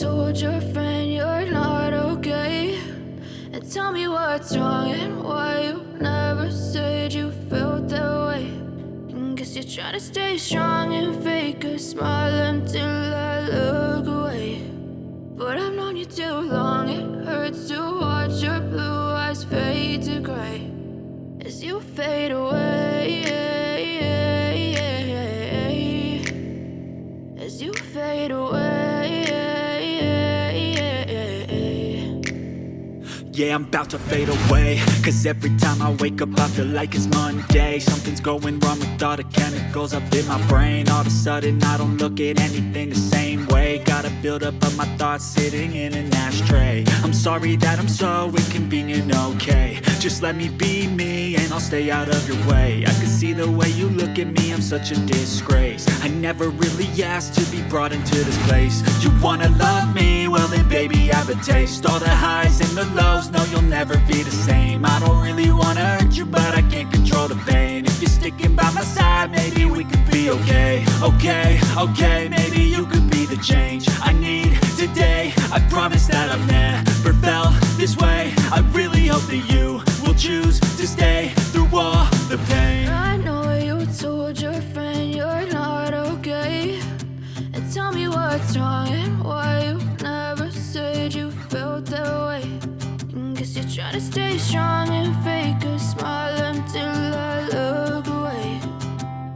told your friend you're not okay? And tell me what's wrong and why you never said you felt that way. And guess you're trying to stay strong and fake a smile until I look away. But I've known you too long, it hurts to watch your blue eyes fade to gray as you fade away, as you fade away. Yeah, I'm about to fade away, cause every time I wake up I feel like it's Monday. Something's going wrong with all the chemicals up in my brain. All of a sudden I don't look at anything the same way. Gotta build up of my thoughts sitting in an ashtray. I'm sorry that I'm so inconvenient, okay? Just let me be me and I'll stay out of your way. I can see the way you look at me, I'm such a disgrace. I never really asked to be brought into this place. You wanna love me? Well then baby I have a taste. All the highs and the lows, no you'll never be the same. I don't really wanna hurt you but I can't control the pain. If you're sticking by my side maybe we could be okay. Okay, maybe you could be the change I need today. I promise that I've never felt this way. I really hope that you will choose to stay through all the pain. I know you told your friend you're not okay. And tell me what's wrong and why you never said you felt that way. And guess you're trying to stay strong and fake a smile until I look away.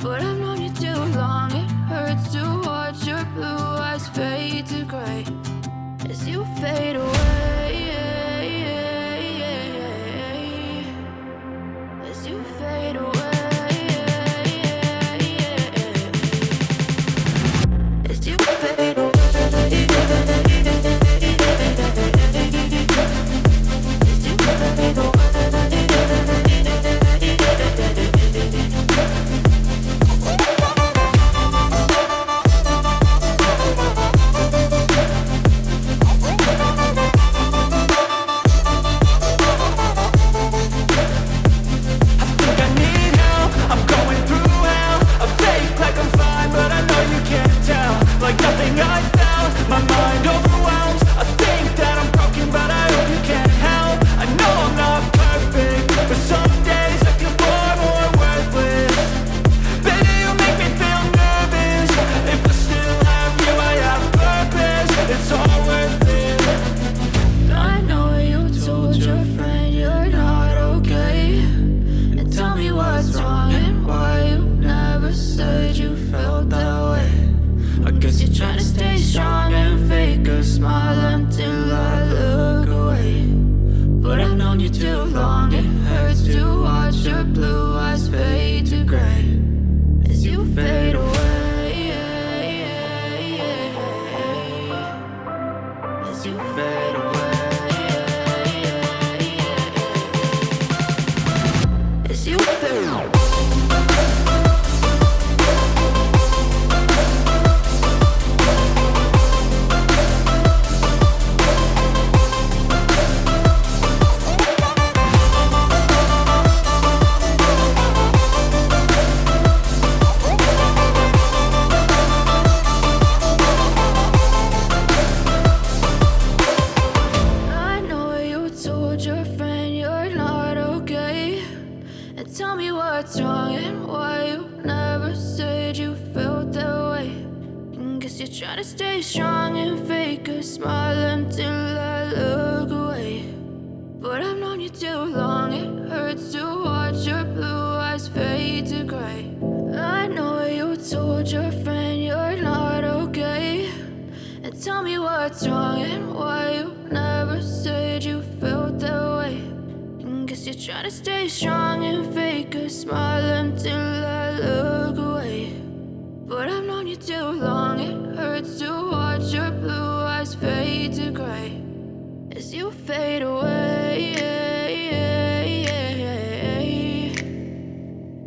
But I've known you too long, it hurts to watch your blue eyes fade to gray as you fade away, as you fade away, as you fade away. Try to stay strong and fake a smile until I look away. But I've known you too long, it hurts to watch your blue eyes fade to gray. I know you told your friend you're not okay. And tell me what's wrong and why you never said you felt that way. And guess you're trying to stay strong and fake a smile until I look away. But I've known you too long, it hurts to watch your blue eyes fade to gray as you fade away,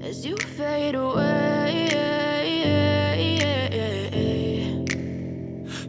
as you fade away.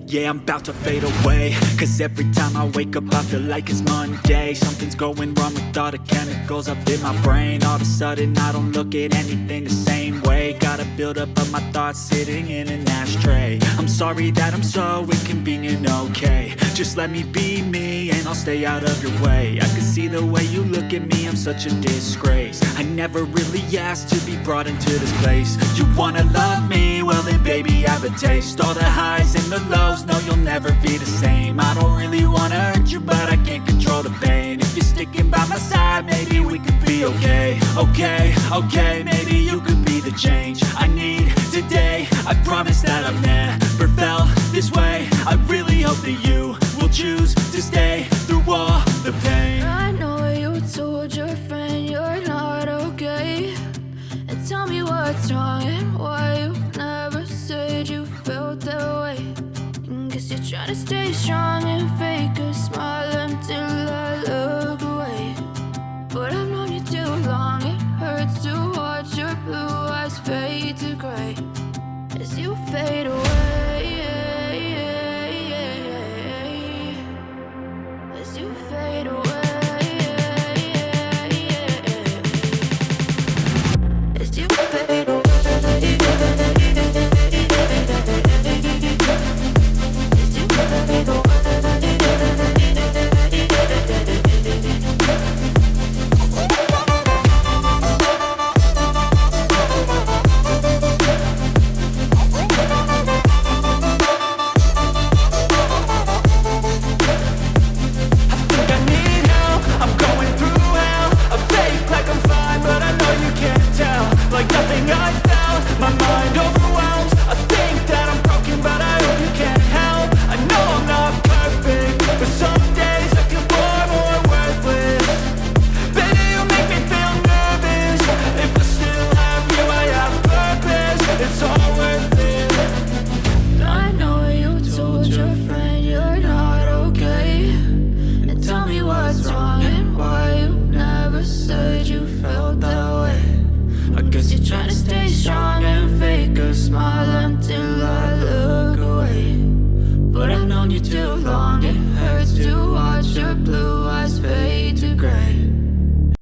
Yeah, I'm about to fade away, cause every time I wake up I feel like it's Monday. Something's going wrong with all the chemicals up in my brain. All of a sudden I don't look at anything the same way. Got a buildup of my thoughts sitting in an ashtray. I'm sorry that I'm so inconvenient, okay. Just let me be me and I'll stay out of your way. I can see the way you look at me, I'm such a disgrace. I never really asked to be brought into this place. You wanna love me? Well then baby I have a taste. All the highs and the lows, no you'll never be the same. I don't really wanna hurt you but I can't control the pain. If you're sticking by my side, maybe we could be okay. Okay, maybe you could be the change I need today. I promise that I've never felt this way. I really hope that you will choose to stay through all the pain. I know you told your friend you're not okay, and tell me what's wrong and why you never said you felt that way. Guess you're trying to stay strong and fake a smile until I look away. But I've known you too long, it hurts to watch your blue eyes fade to gray as you fade away. As you fade away. As you fade away. Too long, it hurts to watch your blue eyes fade to gray